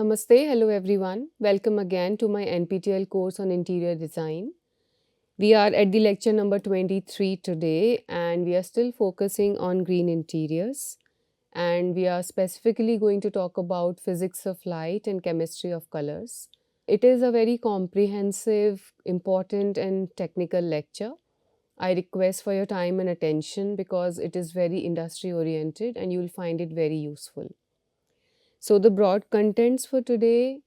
Namaste, hello everyone. Welcome again to my NPTEL course on interior design. We are at the lecture number 23 today and we are still focusing on green interiors. And we are specifically going to talk about physics of light and chemistry of colors. It is a very comprehensive, important, and technical lecture. I request for your time and attention because it is very industry oriented and you will find it very useful. So, the broad contents for today,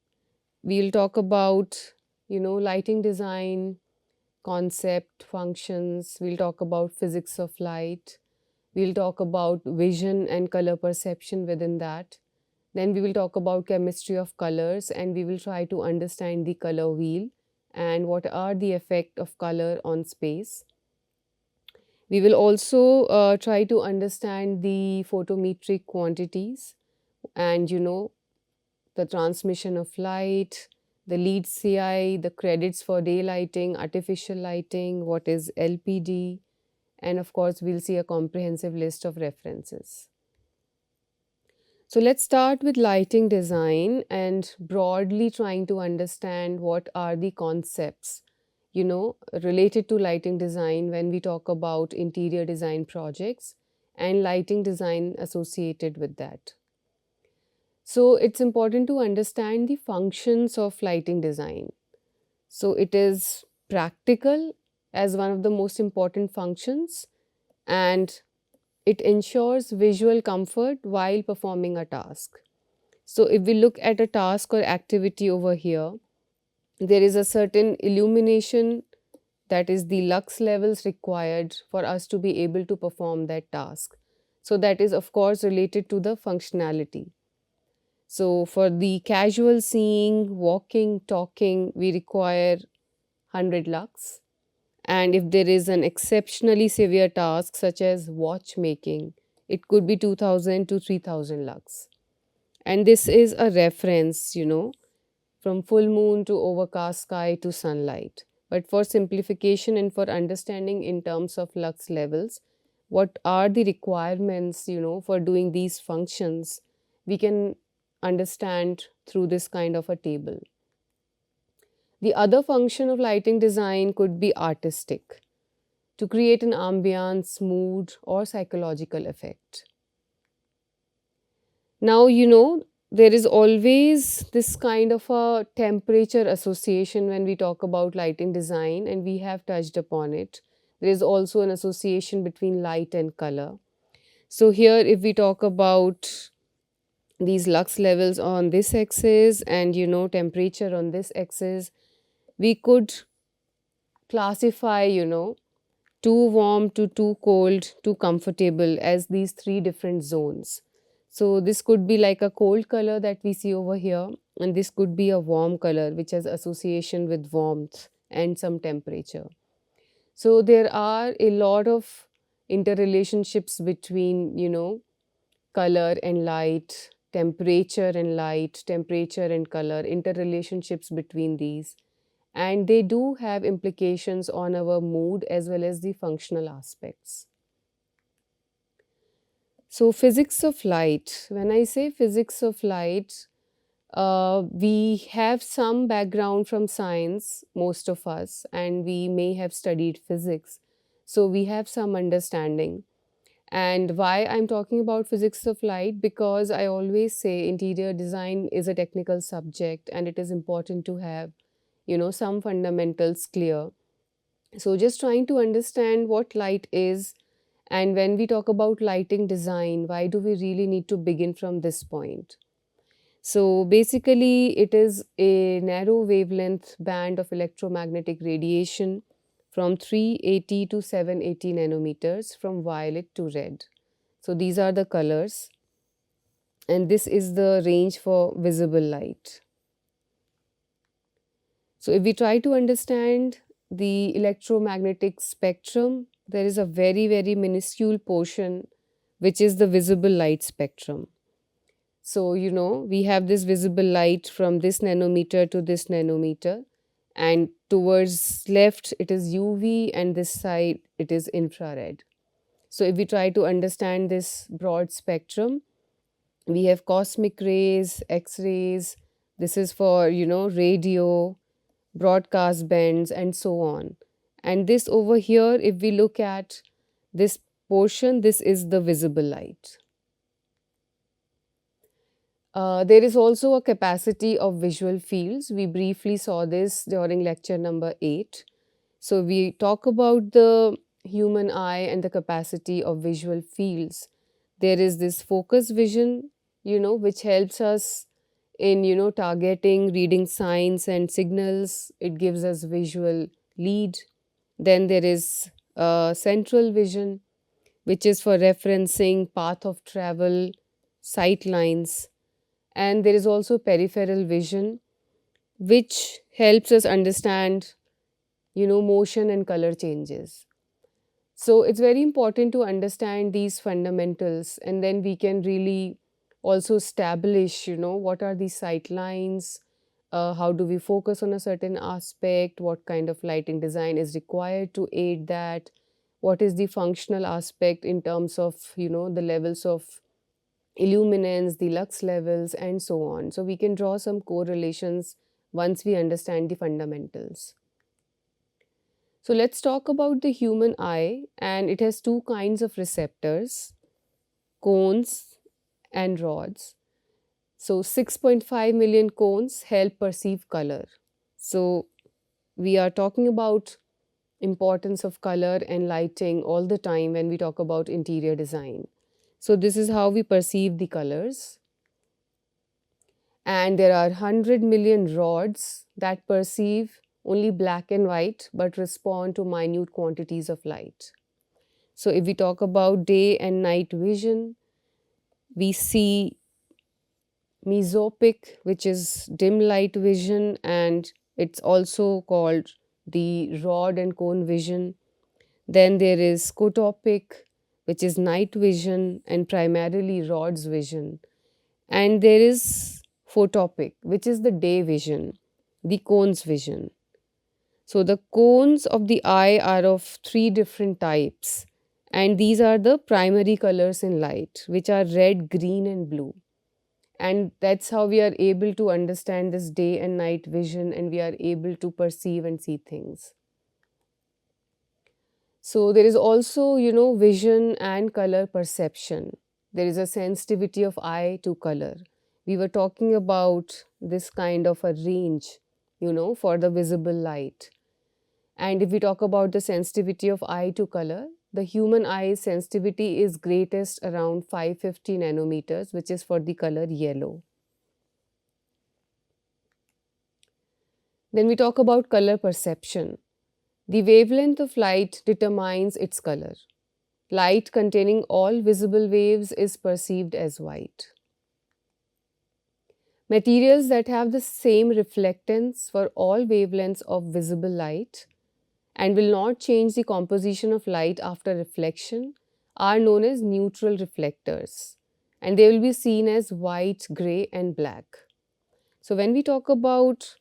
we'll talk about, lighting design, concept, functions. We'll talk about physics of light. We'll talk about vision and color perception within that. Then we will talk about chemistry of colors and we will try to understand the color wheel and what are the effect of color on space. We will also try to understand the photometric quantities and the transmission of light, the lead CI, the credits for daylighting, artificial lighting, what is LPD, and of course, we'll see a comprehensive list of references. So let's start with lighting design and broadly trying to understand what are the concepts, related to lighting design when we talk about interior design projects and lighting design associated with that. So it's important to understand the functions of lighting design. So it is practical as one of the most important functions and it ensures visual comfort while performing a task. So if we look at a task or activity over here, there is a certain illumination, that is the lux levels required for us to be able to perform that task. So that is of course related to the functionality. So for the casual seeing, walking, talking, we require 100 lux. And if there is an exceptionally severe task such as watchmaking, it could be 2000 to 3000 lux. And this is a reference, from full moon to overcast sky to sunlight. But for simplification and for understanding in terms of lux levels, what are the requirements, for doing these functions, we can understand through this kind of a table. The other function of lighting design could be artistic, to create an ambience, mood, or psychological effect. Now, there is always this kind of a temperature association when we talk about lighting design, and we have touched upon it. There is also an association between light and color. So, here, if we talk about these lux levels on this axis and temperature on this axis, we could classify too warm to too cold to comfortable as these three different zones. So this could be like a cold color that we see over here, and this could be a warm color which has association with warmth and some temperature. So there are a lot of interrelationships between color and light, temperature and light, temperature and color, interrelationships between these. And they do have implications on our mood as well as the functional aspects. So, physics of light. When I say physics of light, we have some background from science, most of us, and we may have studied physics. So, we have some understanding. And why I'm talking about physics of light? Because I always say interior design is a technical subject and it is important to have, some fundamentals clear. So, just trying to understand what light is, and when we talk about lighting design, why do we really need to begin from this point? So, basically, it is a narrow wavelength band of electromagnetic radiation from 380 to 780 nanometers from violet to red. So, these are the colors, and this is the range for visible light. So, if we try to understand the electromagnetic spectrum, there is a very, very minuscule portion which is the visible light spectrum. So, we have this visible light from this nanometer to this nanometer, and towards left it is UV, and this side it is infrared. So, if we try to understand this broad spectrum, we have cosmic rays, X rays, This is for, radio, broadcast bands, and so on. And this over here, if we look at this portion, this is the visible light. There is also a capacity of visual fields. We briefly saw this during lecture number 8. So we talk about the human eye and the capacity of visual fields. There is this focus vision, which helps us in, targeting, reading signs and signals. It gives us visual lead. Then there is central vision, which is for referencing path of travel, sight lines. And there is also peripheral vision, which helps us understand, motion and color changes. So it's very important to understand these fundamentals, and then we can really also establish, what are these sight lines, how do we focus on a certain aspect, what kind of lighting design is required to aid that, what is the functional aspect in terms of, the levels of illuminance, the lux levels, and so on. So we can draw some correlations once we understand the fundamentals. So let's talk about the human eye, and it has two kinds of receptors, cones and rods. So 6.5 million cones help perceive color. So we are talking about importance of color and lighting all the time when we talk about interior design. So this is how we perceive the colors. And there are 100 million rods that perceive only black and white but respond to minute quantities of light. So if we talk about day and night vision, we see mesopic, which is dim light vision, and it's also called the rod and cone vision. Then there is scotopic, which is night vision and primarily rods vision. And there is photopic, which is the day vision, the cones vision. So the cones of the eye are of three different types, and these are the primary colors in light, which are red, green, and blue. And that's how we are able to understand this day and night vision, and we are able to perceive and see things. So there is also, vision and color perception. There is a sensitivity of eye to color. We were talking about this kind of a range, for the visible light. And if we talk about the sensitivity of eye to color, the human eye's sensitivity is greatest around 550 nanometers, which is for the color yellow. Then we talk about color perception. The wavelength of light determines its color. Light containing all visible waves is perceived as white. Materials that have the same reflectance for all wavelengths of visible light and will not change the composition of light after reflection are known as neutral reflectors, and they will be seen as white, gray, and black. So when we talk about,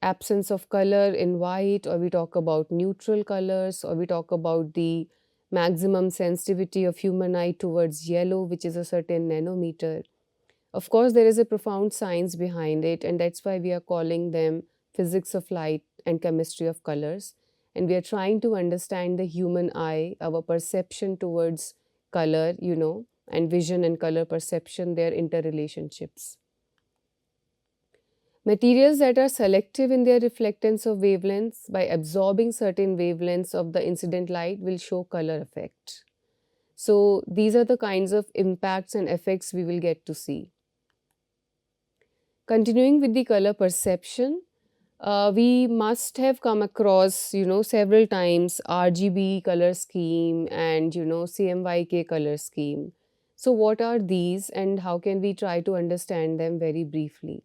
absence of color in white, or we talk about neutral colors, or we talk about the maximum sensitivity of human eye towards yellow, which is a certain nanometer, of course there is a profound science behind it, and that's why we are calling them physics of light and chemistry of colors. And we are trying to understand the human eye, our perception towards color, and vision and color perception, their interrelationships. Materials that are selective in their reflectance of wavelengths by absorbing certain wavelengths of the incident light will show color effect. So these are the kinds of impacts and effects we will get to see. Continuing with the color perception, we must have come across, several times RGB color scheme and, CMYK color scheme. So what are these and how can we try to understand them very briefly?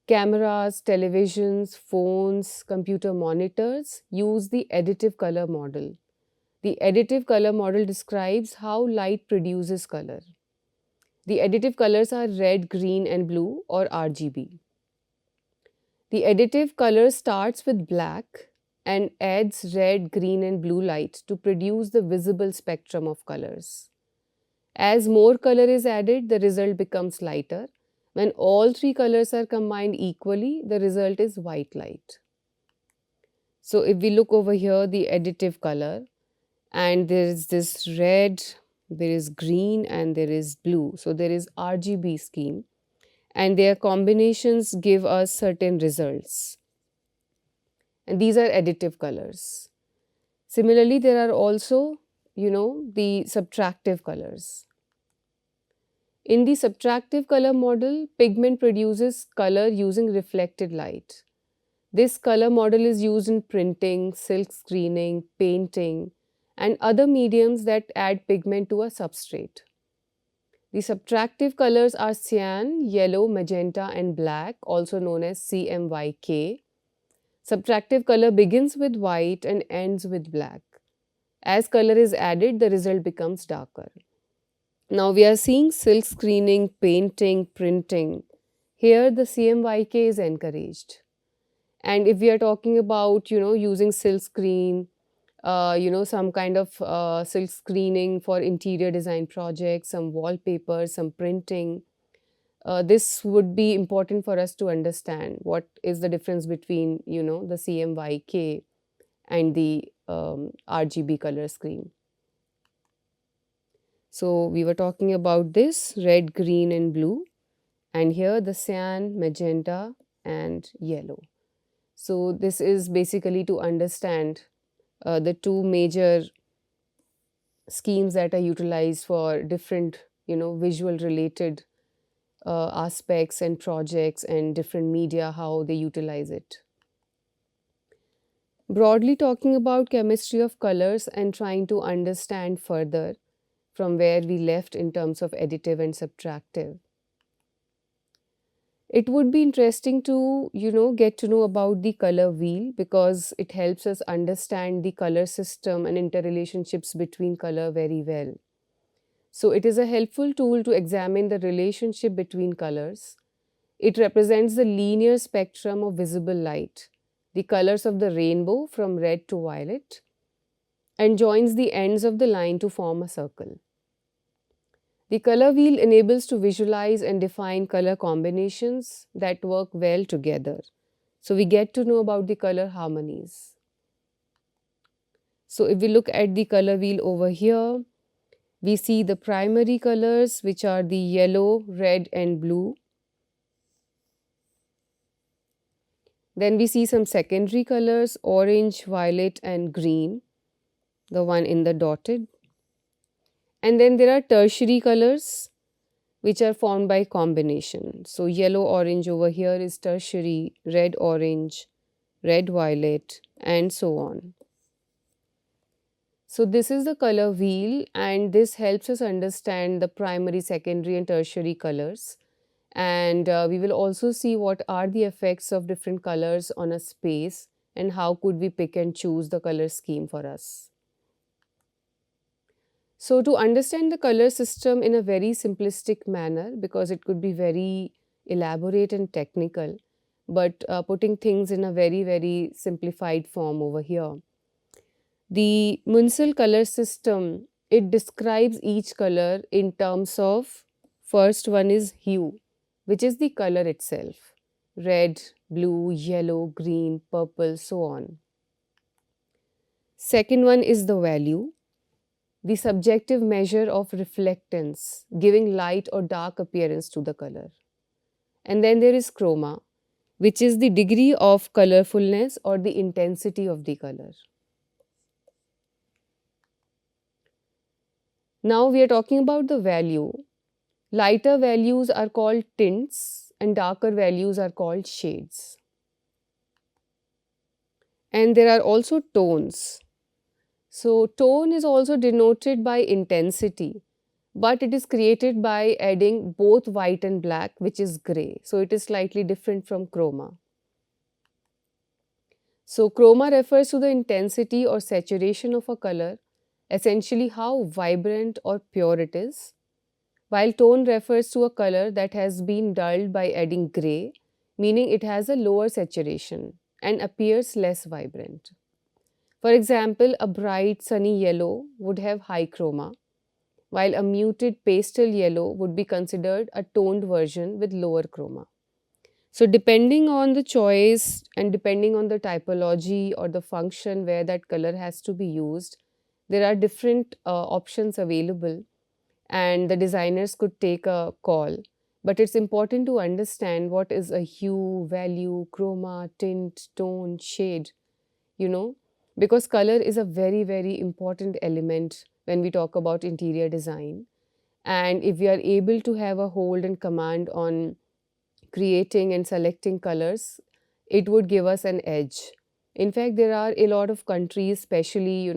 Cameras, televisions, phones, computer monitors use the additive color model. The additive color model describes how light produces color. The additive colors are red, green, and blue, or RGB. The additive color starts with black and adds red, green, and blue light to produce the visible spectrum of colors. As more color is added, the result becomes lighter, When all three colors are combined equally, the result is white light. So if we look over here, the additive color, and there is this red, there is green, and there is blue. So there is RGB scheme, and their combinations give us certain results. And these are additive colors. Similarly, there are also, the subtractive colors. In the subtractive color model, pigment produces color using reflected light. This color model is used in printing, silk screening, painting, and other mediums that add pigment to a substrate. The subtractive colors are cyan, yellow, magenta, and black, also known as CMYK. Subtractive color begins with white and ends with black. As color is added, the result becomes darker. Now we are seeing silk screening, painting, printing. Here the CMYK is encouraged. And if we are talking about, using silk screen, some kind of silk screening for interior design projects, some wallpaper, some printing, this would be important for us to understand what is the difference between, the CMYK and the RGB color scheme. So we were talking about this red, green, and blue, and here the cyan, magenta, and yellow. So this is basically to understand the two major schemes that are utilized for different, visual related aspects and projects and different media, how they utilize it. Broadly talking about chemistry of colors and trying to understand further from where we left in terms of additive and subtractive. It would be interesting to, get to know about the color wheel because it helps us understand the color system and interrelationships between color very well. So it is a helpful tool to examine the relationship between colors. It represents the linear spectrum of visible light, the colors of the rainbow from red to violet, and joins the ends of the line to form a circle. The color wheel enables to visualize and define color combinations that work well together. So we get to know about the color harmonies. So if we look at the color wheel over here, we see the primary colors, which are the yellow, red, and blue. Then we see some secondary colors, orange, violet, and green, the one in the dotted. And then there are tertiary colors, which are formed by combination. So yellow orange over here is tertiary, red orange, red violet, and so on. So this is the color wheel, and this helps us understand the primary, secondary, and tertiary colors. And we will also see what are the effects of different colors on a space and how could we pick and choose the color scheme for us. So to understand the color system in a very simplistic manner, because it could be very elaborate and technical, but putting things in a very, very simplified form over here. The Munsell color system, it describes each color in terms of, first one is hue, which is the color itself. Red, blue, yellow, green, purple, so on. Second one is the value, the subjective measure of reflectance, giving light or dark appearance to the color. And then there is chroma, which is the degree of colorfulness or the intensity of the color. Now we are talking about the value. Lighter values are called tints and darker values are called shades. And there are also tones. So tone is also denoted by intensity, but it is created by adding both white and black, which is gray. So it is slightly different from chroma. So chroma refers to the intensity or saturation of a color, essentially how vibrant or pure it is, while tone refers to a color that has been dulled by adding gray, meaning it has a lower saturation and appears less vibrant. For example, a bright sunny yellow would have high chroma, while a muted pastel yellow would be considered a toned version with lower chroma. So, depending on the choice and depending on the typology or the function where that color has to be used, there are different options available, and the designers could take a call. But it's important to understand what is a hue, value, chroma, tint, tone, shade, you know, because color is a very, very important element when we talk about interior design. And if we are able to have a hold and command on creating and selecting colors, it would give us an edge. In fact, there are a lot of countries, especially,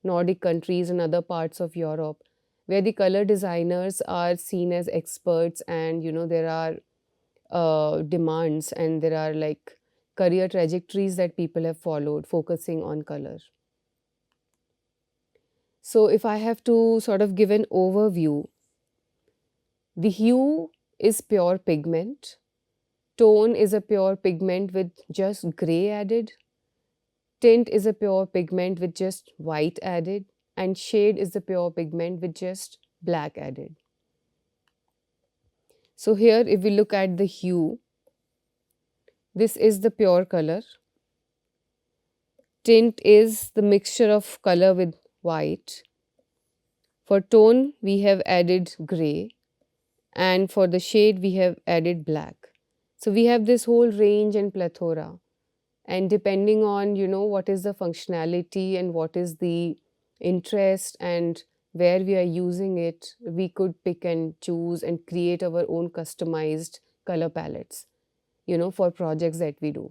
Nordic countries and other parts of Europe, where the color designers are seen as experts, and, there are demands, and there are like career trajectories that people have followed focusing on color. So, if I have to sort of give an overview, the hue is pure pigment. Tone is a pure pigment with just gray added. Tint is a pure pigment with just white added. And shade is the pure pigment with just black added. So here, if we look at the hue, this is the pure color. Tint is the mixture of color with white. For tone, we have added gray. And for the shade, we have added black. So we have this whole range and plethora. And depending on, what is the functionality and what is the interest and where we are using it, we could pick and choose and create our own customized color palettes, for projects that we do.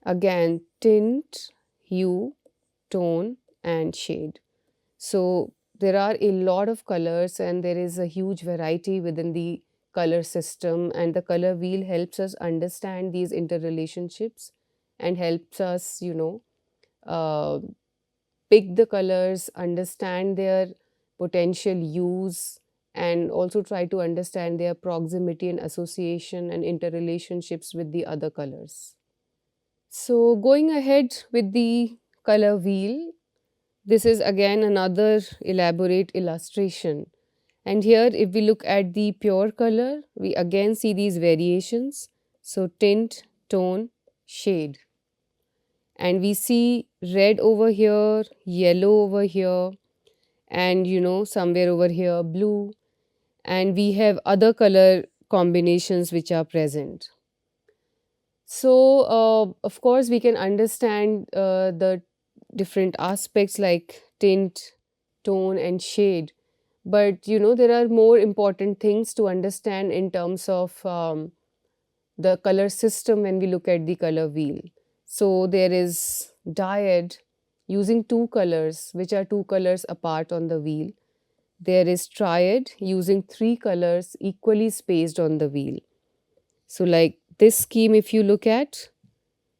Again, tint, hue, tone, and shade. So there are a lot of colors, and there is a huge variety within the color system, and the color wheel helps us understand these interrelationships and helps us, uh, pick the colors, understand their potential use, and also try to understand their proximity and association and interrelationships with the other colors. So going ahead with the color wheel, this is again another elaborate illustration. And here, if we look at the pure color, we again see these variations. So, tint, tone, shade. And we see red over here, yellow over here, and somewhere over here, blue. And we have other color combinations which are present. So, of course, we can understand the different aspects like tint, tone, and shade. But there are more important things to understand in terms of the color system when we look at the color wheel. So, there is dyad using two colors, which are two colors apart on the wheel. There is triad using three colors equally spaced on the wheel. So, like this scheme, if you look at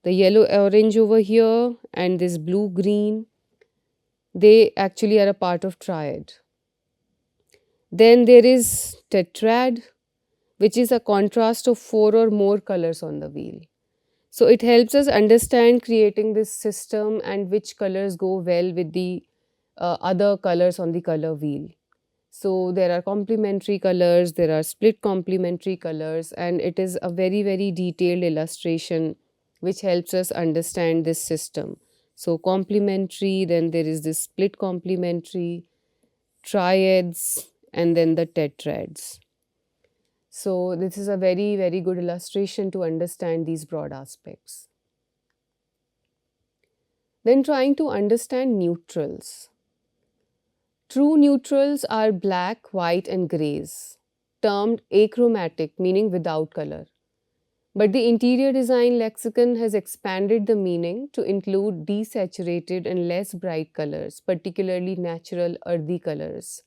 the yellow orange over here and this blue green, they actually are a part of triad. Then there is tetrad, which is a contrast of four or more colors on the wheel. So it helps us understand creating this system and which colors go well with the other colors on the color wheel. So there are complementary colors, there are split complementary colors, and it is a very, very detailed illustration which helps us understand this system. So complementary, then there is this split complementary, triads, and then the tetrads. So this is a very, very good illustration to understand these broad aspects. Then trying to understand neutrals. True neutrals are black, white, and grays, termed achromatic, meaning without color. But the interior design lexicon has expanded the meaning to include desaturated and less bright colors, particularly natural earthy colors,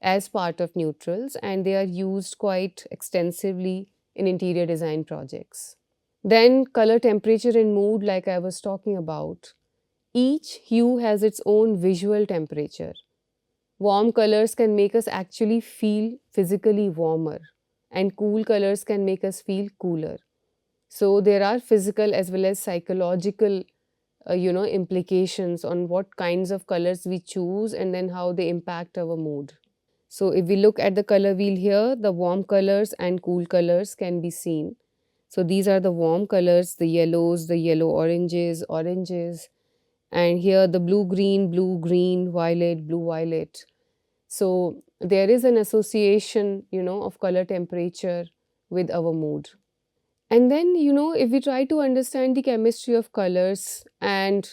as part of neutrals, and they are used quite extensively in interior design projects. Then, color temperature and mood, like I was talking about. Each hue has its own visual temperature. Warm colors can make us actually feel physically warmer, and cool colors can make us feel cooler. So, there are physical as well as psychological implications on what kinds of colors we choose and then how they impact our mood. So if we look at the color wheel here, the warm colors and cool colors can be seen. So these are the warm colors, the yellows, the yellow oranges, and here the blue green, violet, blue violet. So there is an association, of color temperature with our mood. And then, if we try to understand the chemistry of colors, and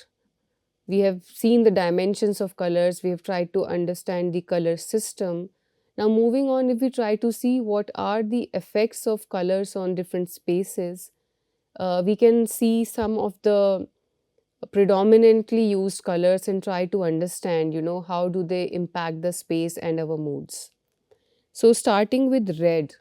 we have seen the dimensions of colors, we have tried to understand the color system. Now, moving on, if we try to see what are the effects of colors on different spaces, we can see some of the predominantly used colors and try to understand, how do they impact the space and our moods. So, starting with red,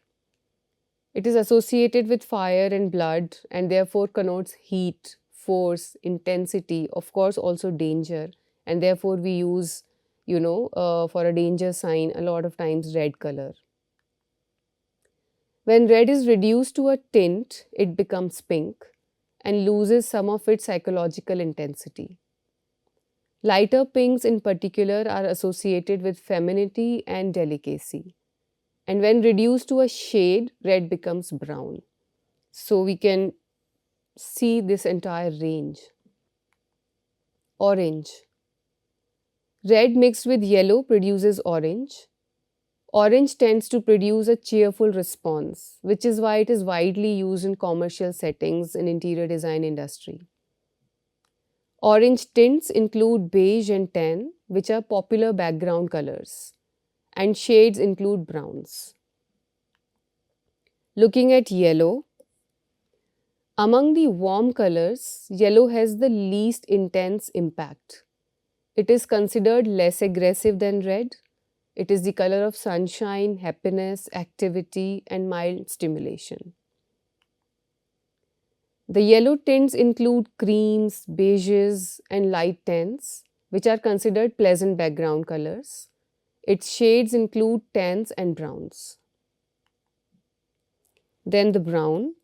it is associated with fire and blood and therefore connotes heat, force, intensity, of course, also danger. And therefore, we use, for a danger sign, a lot of times red color. When red is reduced to a tint, it becomes pink and loses some of its psychological intensity. Lighter pinks, in particular, are associated with femininity and delicacy. And when reduced to a shade, red becomes brown. So we can see this entire range. Orange. Red mixed with yellow produces orange. Orange tends to produce a cheerful response, which is why it is widely used in commercial settings in interior design industry. Orange tints include beige and tan, which are popular background colors, and shades include browns. Looking at yellow, among the warm colors, yellow has the least intense impact. It is considered less aggressive than red. It is the color of sunshine, happiness, activity, and mild stimulation. The yellow tints include creams, beiges, and light tans, which are considered pleasant background colors. Its shades include tans and browns. Then the brown.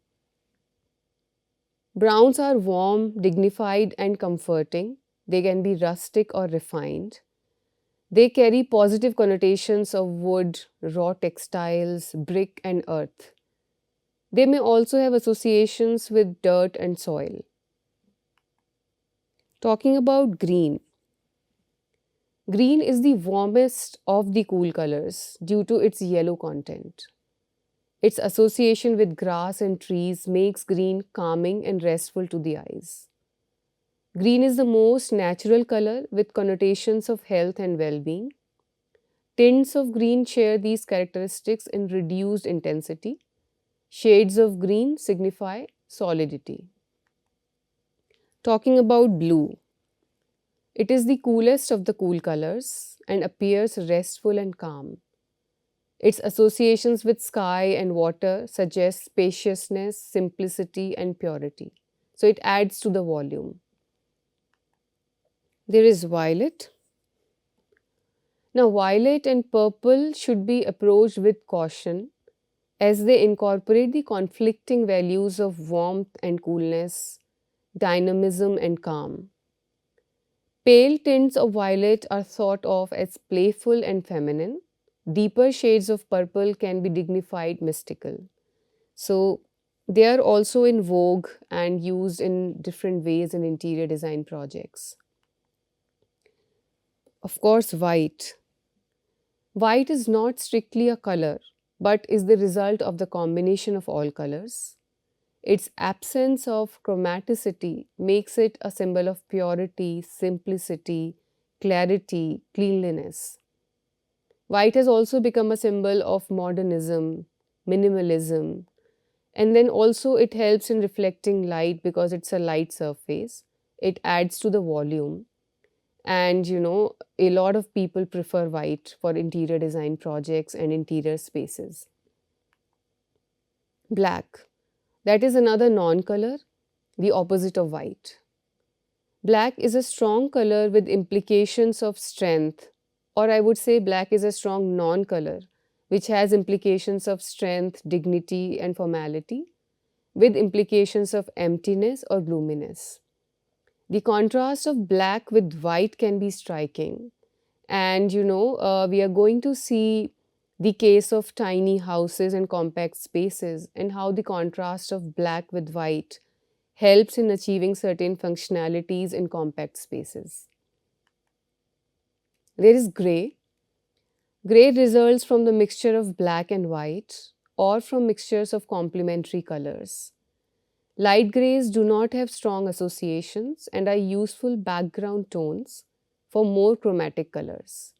Browns are warm, dignified, and comforting. They can be rustic or refined. They carry positive connotations of wood, raw textiles, brick, and earth. They may also have associations with dirt and soil. Talking about green. Green is the warmest of the cool colors due to its yellow content. Its association with grass and trees makes green calming and restful to the eyes. Green is the most natural color with connotations of health and well-being. Tints of green share these characteristics in reduced intensity. Shades of green signify solidity. Talking about blue. It is the coolest of the cool colors and appears restful and calm. Its associations with sky and water suggest spaciousness, simplicity, and purity. So it adds to the volume. There is violet. Now, violet and purple should be approached with caution as they incorporate the conflicting values of warmth and coolness, dynamism and calm. Pale tints of violet are thought of as playful and feminine. Deeper shades of purple can be dignified, mystical. So, they are also in vogue and used in different ways in interior design projects. Of course, white. White is not strictly a color, but is the result of the combination of all colors. Its absence of chromaticity makes it a symbol of purity, simplicity, clarity, cleanliness. White has also become a symbol of modernism, minimalism, and then also it helps in reflecting light because it's a light surface. It adds to the volume. And a lot of people prefer white for interior design projects and interior spaces. Black. That is another non-color, the opposite of white. Black is a strong color with implications of strength, or I would say black is a strong non-color, which has implications of strength, dignity, and formality, with implications of emptiness or gloominess. The contrast of black with white can be striking. And we are going to see the case of tiny houses and compact spaces and how the contrast of black with white helps in achieving certain functionalities in compact spaces. There is gray. Gray results from the mixture of black and white or from mixtures of complementary colors. Light grays do not have strong associations and are useful background tones for more chromatic colors.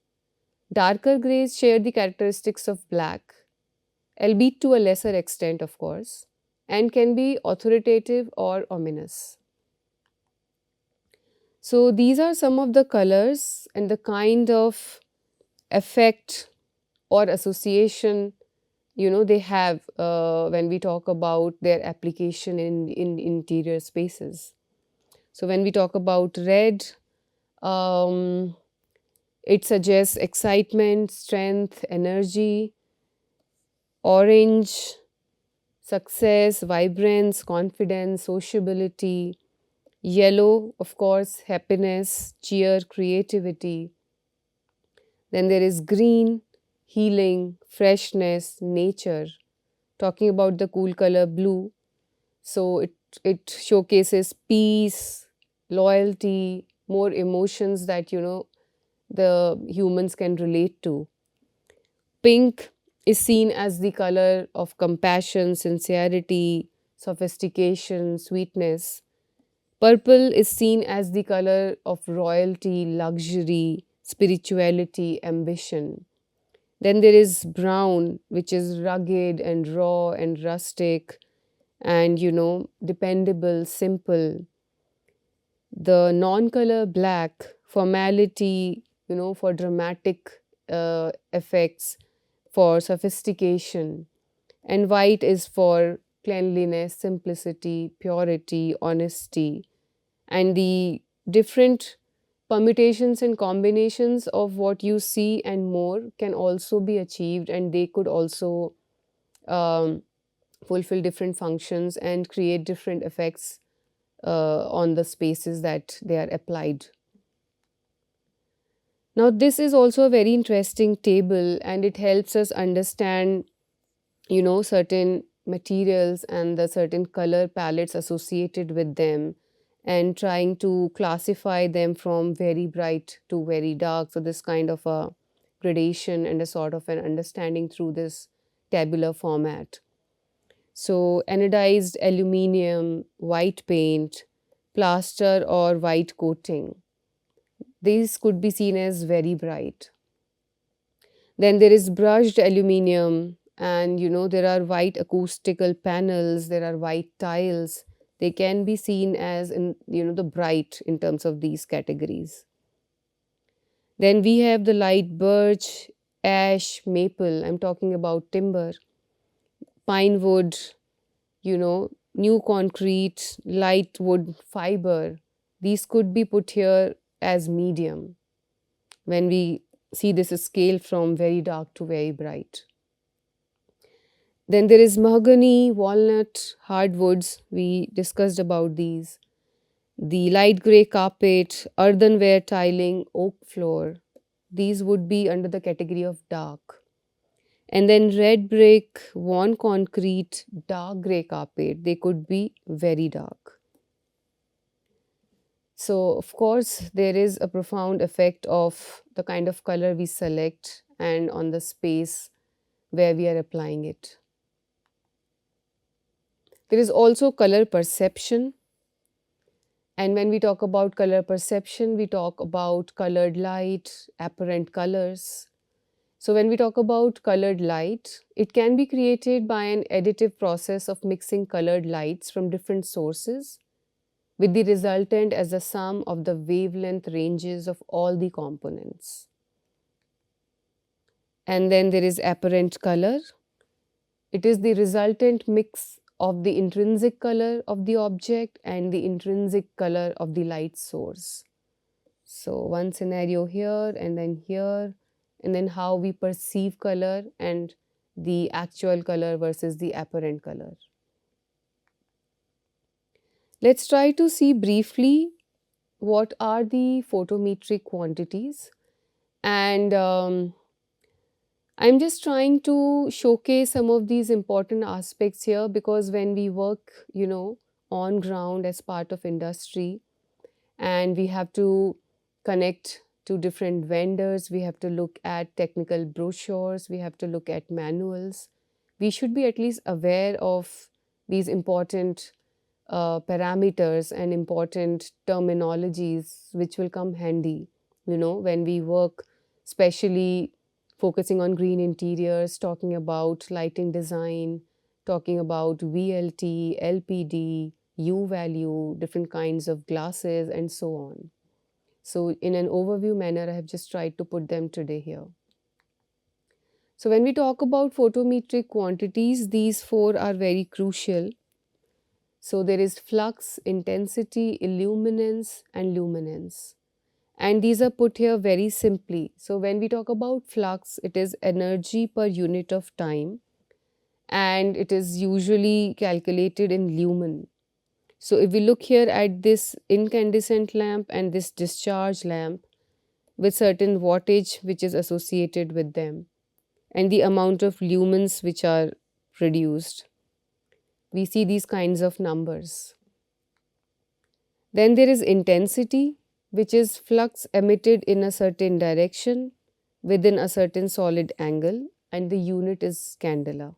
Darker grays share the characteristics of black, albeit to a lesser extent, of course, and can be authoritative or ominous. So, these are some of the colors and the kind of effect or association they have when we talk about their application in interior spaces. So when we talk about red, um, it suggests excitement, strength, energy. Orange, success, vibrance, confidence, sociability. Yellow, of course, happiness, cheer, creativity. Then there is green, healing, freshness, nature. Talking about the cool color blue, so it showcases peace, loyalty, more emotions that the humans can relate to. Pink is seen as the color of compassion, sincerity, sophistication, sweetness. Purple is seen as the color of royalty, luxury, spirituality, ambition. Then there is brown, which is rugged and raw and rustic and dependable, simple. The non color black, formality, for dramatic effects, for sophistication. And white is for cleanliness, simplicity, purity, honesty. And the different permutations and combinations of what you see and more can also be achieved, and they could also um, fulfill different functions and create different effects on the spaces that they are applied. Now, this is also a very interesting table, and it helps us understand, certain materials and the certain color palettes associated with them, and trying to classify them from very bright to very dark. So, this kind of a gradation and a sort of an understanding through this tabular format. So, anodized aluminium, white paint, plaster, or white coating. These could be seen as very bright. Then there is brushed aluminium, and there are white acoustical panels, there are white tiles. They can be seen as in the bright in terms of these categories. Then we have the light birch, ash, maple. I'm talking about timber, pine wood, new concrete, light wood fiber. These could be put here as medium when we see this scale from very dark to very bright. Then there is mahogany, walnut, hardwoods. We discussed about these. The light grey carpet, earthenware tiling, oak floor. These would be under the category of dark. And then red brick, worn concrete, dark grey carpet. They could be very dark. So, of course, there is a profound effect of the kind of color we select and on the space where we are applying it. There is also color perception. And when we talk about color perception, we talk about colored light, apparent colors. So, when we talk about colored light, it can be created by an additive process of mixing colored lights from different sources, with the resultant as the sum of the wavelength ranges of all the components. And then there is apparent color. It is the resultant mix of the intrinsic color of the object and the intrinsic color of the light source. So, one scenario here, and then how we perceive color and the actual color versus the apparent color. Let's try to see briefly what are the photometric quantities, and I'm just trying to showcase some of these important aspects here, because when we work, on ground as part of industry, and we have to connect to different vendors, we have to look at technical brochures, we have to look at manuals, we should be at least aware of these important parameters and important terminologies which will come handy, when we work, especially focusing on green interiors, talking about lighting design, talking about VLT, LPD, U value, different kinds of glasses, and so on. So, in an overview manner, I have just tried to put them today here. So, when we talk about photometric quantities, these four are very crucial. So, there is flux, intensity, illuminance, and luminance. And these are put here very simply. So, when we talk about flux, it is energy per unit of time, and it is usually calculated in lumen. So, if we look here at this incandescent lamp and this discharge lamp with certain wattage which is associated with them, and the amount of lumens which are produced, we see these kinds of numbers. Then there is intensity, which is flux emitted in a certain direction within a certain solid angle, and the unit is candela.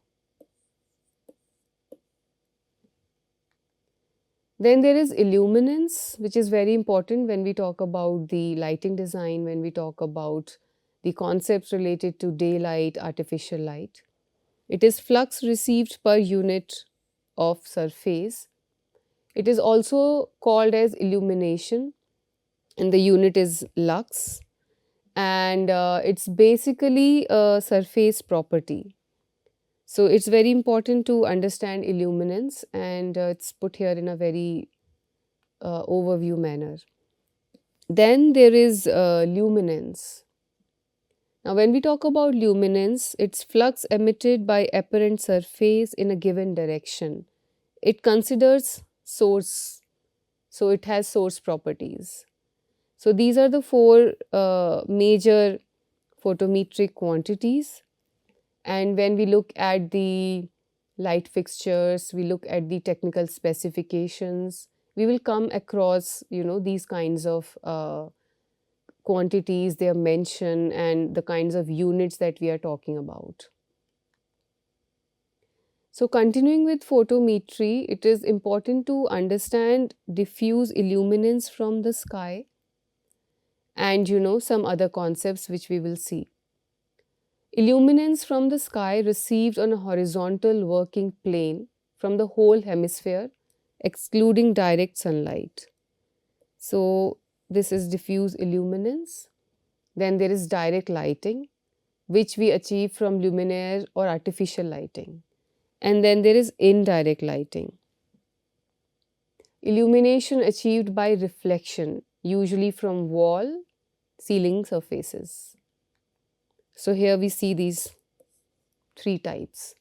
Then there is illuminance, which is very important when we talk about the lighting design, when we talk about the concepts related to daylight, artificial light. It is flux received per unit of surface. It is also called as illumination, and the unit is lux, and it's basically a surface property. So it's very important to understand illuminance, and it's put here in a very overview manner. Then there is luminance. Now, when we talk about luminance, it's flux emitted by apparent surface in a given direction. It considers source, so it has source properties. So these are the four major photometric quantities. And when we look at the light fixtures, we look at the technical specifications, we will come across, these kinds of quantities, their mention, and the kinds of units that we are talking about. So, continuing with photometry, it is important to understand diffuse illuminance from the sky, and some other concepts which we will see. Illuminance from the sky received on a horizontal working plane from the whole hemisphere, excluding direct sunlight. So, this is diffuse illuminance. Then there is direct lighting, which we achieve from luminaire or artificial lighting. And then there is indirect lighting. Illumination achieved by reflection, usually from wall, ceiling surfaces. So here we see these three types.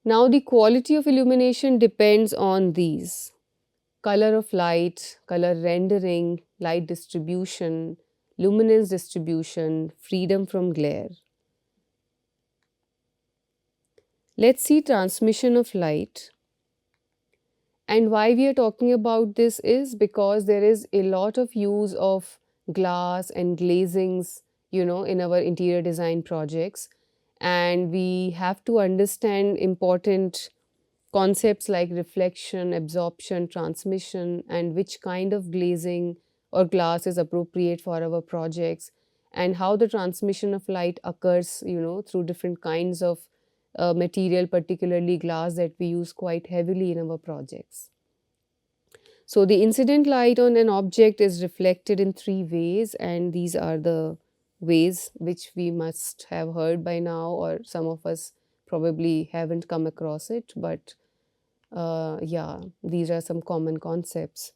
Now the quality of illumination depends on these: color of light, color rendering, light distribution, luminance distribution, freedom from glare. Let's see transmission of light. And why we are talking about this is because there is a lot of use of glass and glazings, in our interior design projects. And we have to understand important concepts like reflection, absorption, transmission, and which kind of glazing or glass is appropriate for our projects, and how the transmission of light occurs, through different kinds of material, particularly glass that we use quite heavily in our projects. So the incident light on an object is reflected in three ways, and these are the ways which we must have heard by now, or some of us probably haven't come across it, but yeah, these are some common concepts.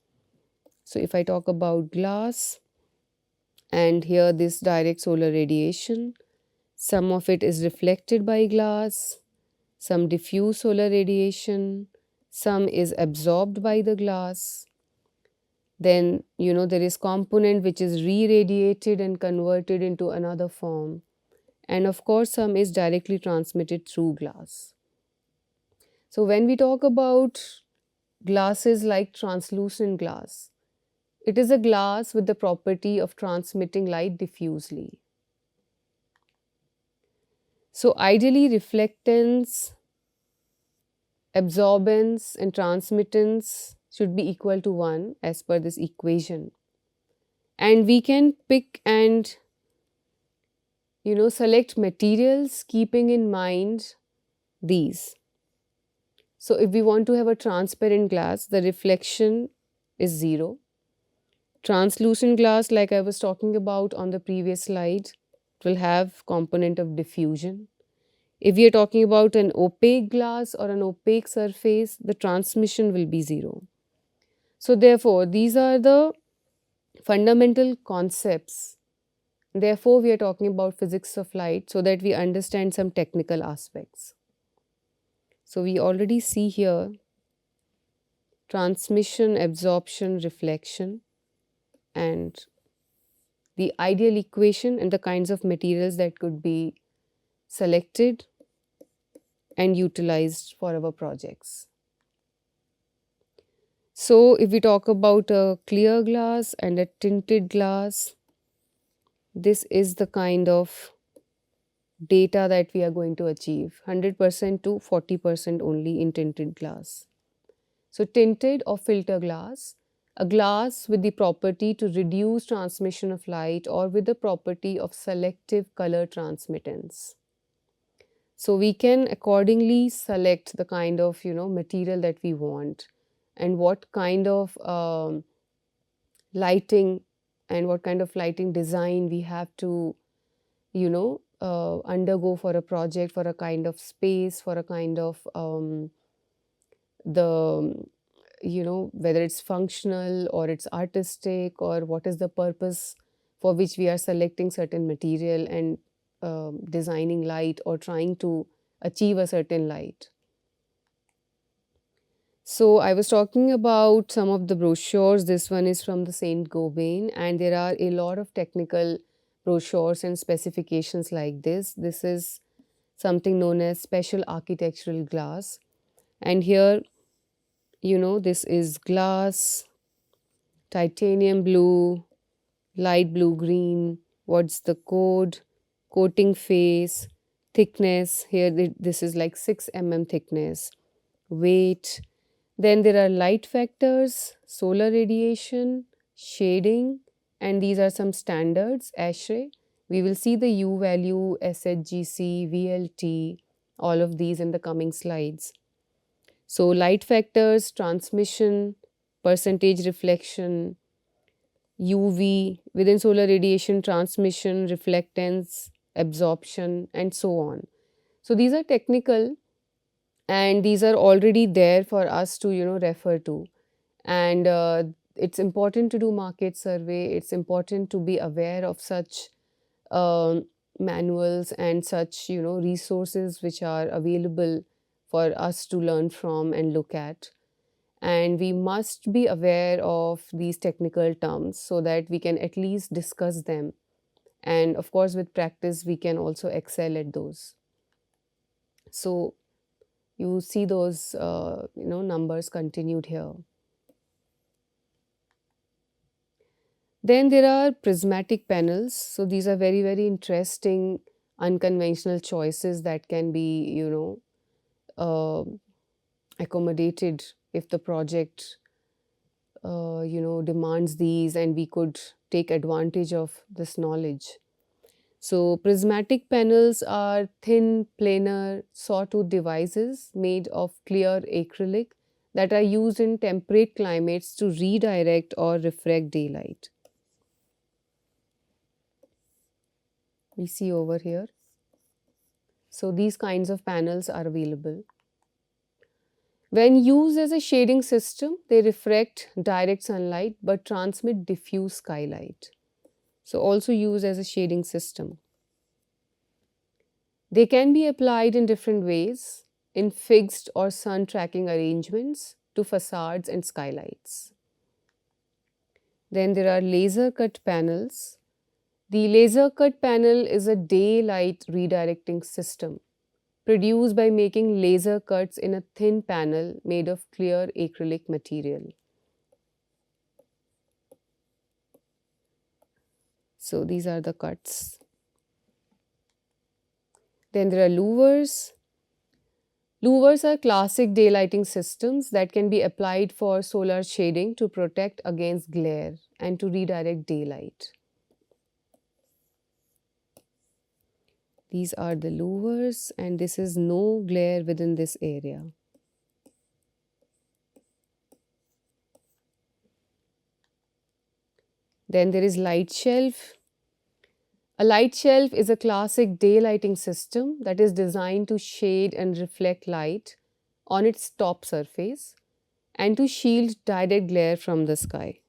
So if I talk about glass, and here this direct solar radiation, some of it is reflected by glass, some diffuse solar radiation, some is absorbed by the glass. Then, there is component which is re-radiated and converted into another form. And of course, some is directly transmitted through glass. So when we talk about glasses like translucent glass, it is a glass with the property of transmitting light diffusely. So ideally, reflectance, absorbance, and transmittance should be equal to 1 as per this equation. And we can pick and select materials keeping in mind these. So if we want to have a transparent glass, the reflection is 0. Translucent glass, like I was talking about on the previous slide, will have component of diffusion. If we are talking about an opaque glass or an opaque surface, the transmission will be 0. So therefore, these are the fundamental concepts. Therefore, we are talking about physics of light so that we understand some technical aspects. So we already see here transmission, absorption, reflection, and the ideal equation and the kinds of materials that could be selected and utilized for our projects. So if we talk about a clear glass and a tinted glass, this is the kind of data that we are going to achieve, 100% to 40% only in tinted glass. So tinted or filter glass, a glass with the property to reduce transmission of light or with the property of selective color transmittance. So we can accordingly select the kind of material that we want and what kind of lighting and what kind of lighting design we have to undergo for a project, for a kind of space, for a kind of the whether it's functional or it's artistic, or what is the purpose for which we are selecting certain material and designing light or trying to achieve a certain light. So I was talking about some of the brochures. This one is from the Saint Gobain, and there are a lot of technical brochures and specifications like this. This is something known as special architectural glass. And here, this is glass, titanium blue, light blue green, what's the code, coating phase, thickness. Here, this is like 6 mm thickness, weight. Then there are light factors, solar radiation, shading, and these are some standards, ASHRAE. We will see the U value, SHGC, VLT, all of these in the coming slides. So light factors, transmission, percentage reflection, UV, within solar radiation, transmission, reflectance, absorption, and so on. So these are technical and these are already there for us to refer to. And it's important to do market survey. It's important to be aware of such manuals and such resources which are available for us to learn from and look at. And we must be aware of these technical terms so that we can at least discuss them, and of course with practice we can also excel at those. So you see those numbers continued here. Then there are prismatic panels. So these are very, very interesting unconventional choices that can be accommodated if the project demands these, and we could take advantage of this knowledge. So prismatic panels are thin, planar, sawtooth devices made of clear acrylic that are used in temperate climates to redirect or refract daylight. We see over here. So these kinds of panels are available. When used as a shading system, they refract direct sunlight but transmit diffuse skylight. So also used as a shading system. They can be applied in different ways in fixed or sun tracking arrangements to facades and skylights. Then there are laser cut panels. The laser cut panel is a daylight redirecting system produced by making laser cuts in a thin panel made of clear acrylic material. So these are the cuts. Then there are louvers. Louvers are classic daylighting systems that can be applied for solar shading to protect against glare and to redirect daylight. These are the louvers, and this is no glare within this area. Then there is light shelf. A light shelf is a classic daylighting system that is designed to shade and reflect light on its top surface and to shield direct glare from the sky.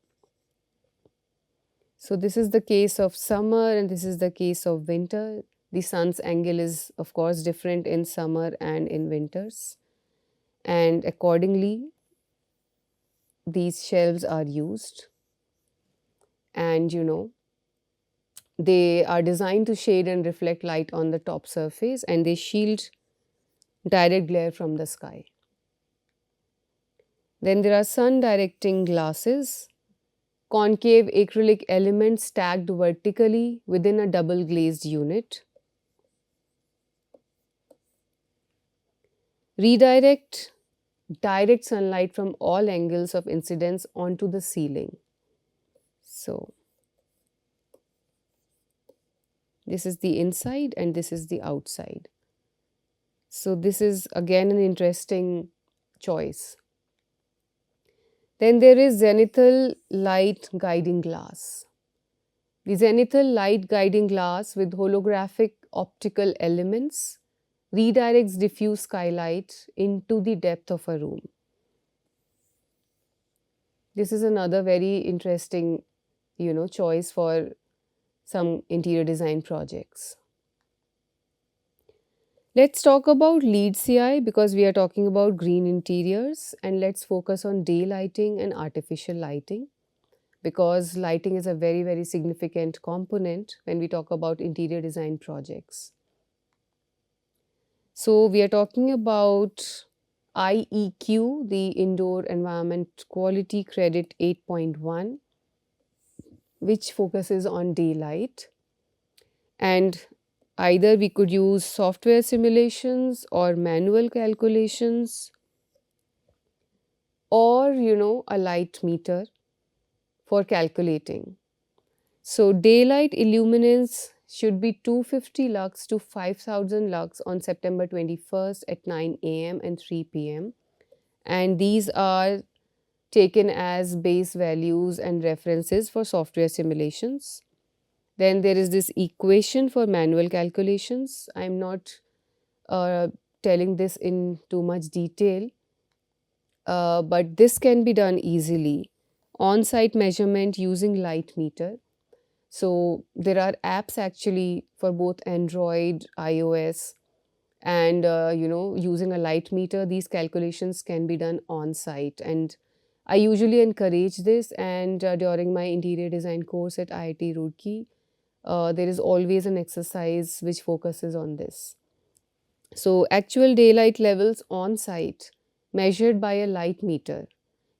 So this is the case of summer and this is the case of winter. The sun's angle is of course different in summer and in winters, and accordingly these shelves are used. And they are designed to shade and reflect light on the top surface, and they shield direct glare from the sky. Then there are sun directing glasses, concave acrylic elements stacked vertically within a double glazed unit. Redirect direct sunlight from all angles of incidence onto the ceiling. So this is the inside and this is the outside. So this is again an interesting choice. Then there is zenithal light guiding glass. The zenithal light guiding glass with holographic optical elements redirects diffuse skylight into the depth of a room. This is another very interesting, choice for some interior design projects. Let's talk about LEED CI because we are talking about green interiors, and let's focus on daylighting and artificial lighting because lighting is a very, very significant component when we talk about interior design projects. So we are talking about IEQ, the Indoor Environment Quality Credit 8.1, which focuses on daylight. And either we could use software simulations or manual calculations or, a light meter for calculating. So daylight illuminance should be 250 lux to 5000 lux on September 21st at 9 a.m. and 3 p.m. And these are taken as base values and references for software simulations. Then there is this equation for manual calculations. I'm not telling this in too much detail, but this can be done easily. On-site measurement using light meter. So there are apps actually for both Android, iOS, and using a light meter, these calculations can be done on site. And I usually encourage this. And during my interior design course at IIT Roorkee, there is always an exercise which focuses on this. So actual daylight levels on site measured by a light meter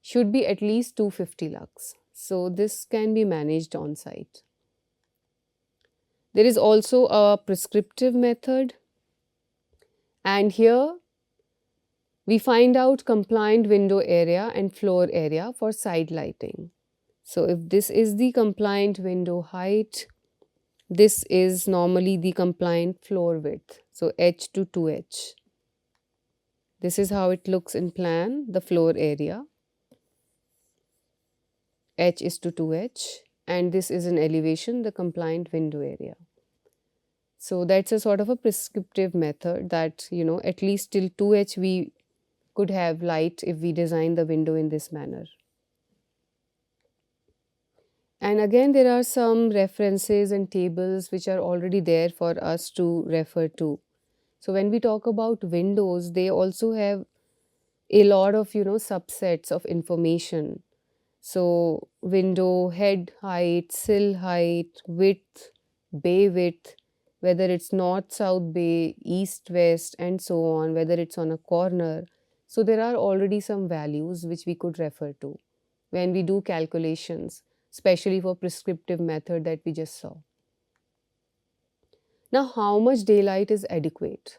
should be at least 250 lux. So this can be managed on site. There is also a prescriptive method, and here we find out compliant window area and floor area for side lighting. So if this is the compliant window height, this is normally the compliant floor width, so H to 2H. This is how it looks in plan, the floor area. H is to 2H, and this is an elevation, the compliant window area. So that's a sort of a prescriptive method that, at least till 2H we could have light if we design the window in this manner. And again, there are some references and tables which are already there for us to refer to. So when we talk about windows, they also have a lot of, subsets of information. So window head height, sill height, width, bay width, whether it's north south bay, east west, and so on, whether it's on a corner. So there are already some values which we could refer to when we do calculations, especially for prescriptive method that we just saw. Now, how much daylight is adequate?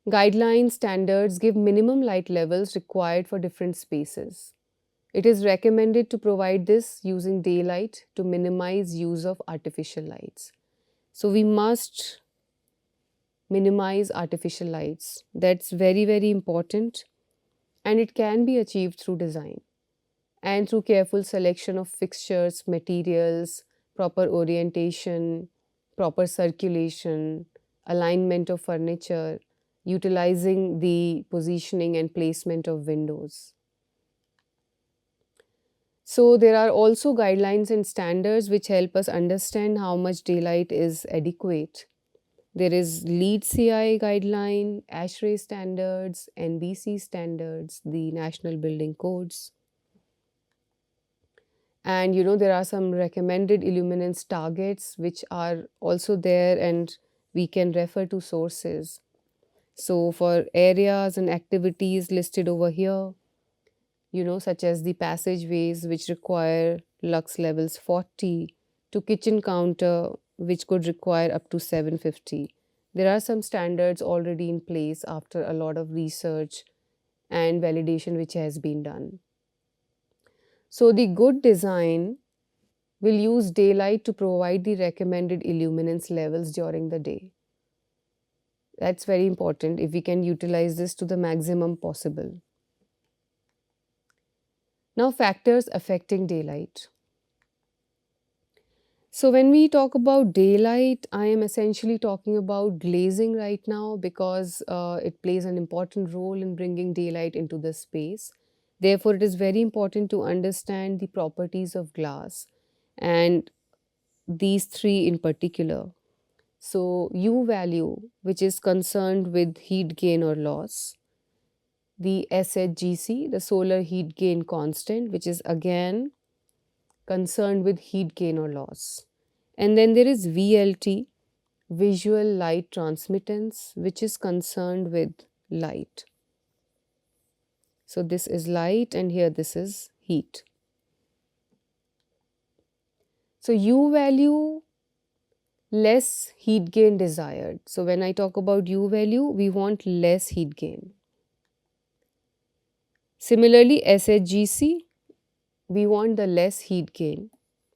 Guideline standards give minimum light levels required for different spaces. It is recommended to provide this using daylight to minimize use of artificial lights. So we must minimize artificial lights. That's very, very important, and it can be achieved through design and through careful selection of fixtures, materials, proper orientation, proper circulation, alignment of furniture, utilizing the positioning and placement of windows. So, there are also guidelines and standards which help us understand how much daylight is adequate. There is LEED CI guideline, ASHRAE standards, NBC standards, the National Building Codes. And there are some recommended illuminance targets which are also there, and we can refer to sources. So, for areas and activities listed over here, such as the passageways which require lux levels 40 to kitchen counter which could require up to 750. There are some standards already in place after a lot of research and validation which has been done. So, the good design will use daylight to provide the recommended illuminance levels during the day. That's very important if we can utilize this to the maximum possible. Now, factors affecting daylight. So, when we talk about daylight, I am essentially talking about glazing right now because it plays an important role in bringing daylight into the space. Therefore, it is very important to understand the properties of glass and these three in particular. So, U value, which is concerned with heat gain or loss, the SHGC, the solar heat gain constant, which is again concerned with heat gain or loss. And then there is VLT, visual light transmittance, which is concerned with light. So this is light, and here this is heat. So U value, less heat gain desired. So when I talk about U value, we want less heat gain. Similarly, SHGC, we want the less heat gain.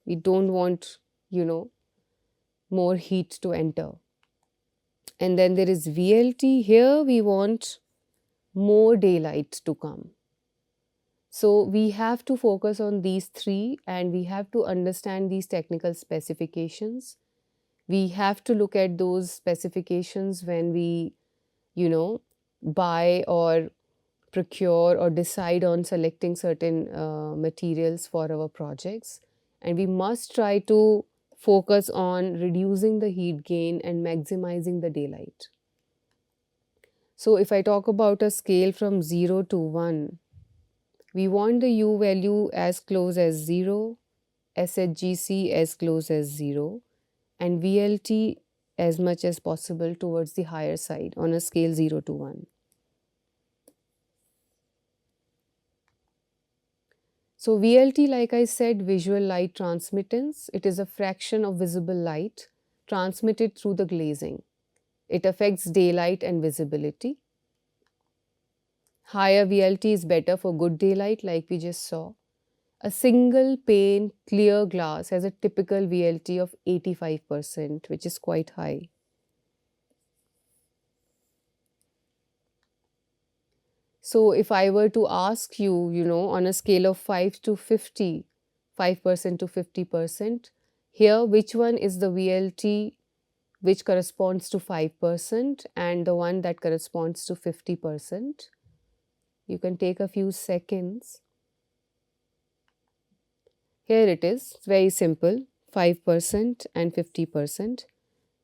We don't want, more heat to enter. And then there is VLT. Here we want more daylight to come. So we have to focus on these three, and we have to understand these technical specifications. We have to look at those specifications when we, buy or procure or decide on selecting certain materials for our projects. And we must try to focus on reducing the heat gain and maximizing the daylight. So if I talk about a scale from 0 to 1, we want the U value as close as 0, SHGC as close as 0, and VLT as much as possible towards the higher side on a scale 0 to 1. So VLT, like I said, visual light transmittance, it is a fraction of visible light transmitted through the glazing. It affects daylight and visibility. Higher VLT is better for good daylight, like we just saw. A single pane clear glass has a typical VLT of 85%, which is quite high. So if I were to ask you, on a scale of 5 to 50, 5% to 50%, here which one is the VLT which corresponds to 5% and the one that corresponds to 50%? You can take a few seconds. Here it is, it's very simple, 5% and 50%.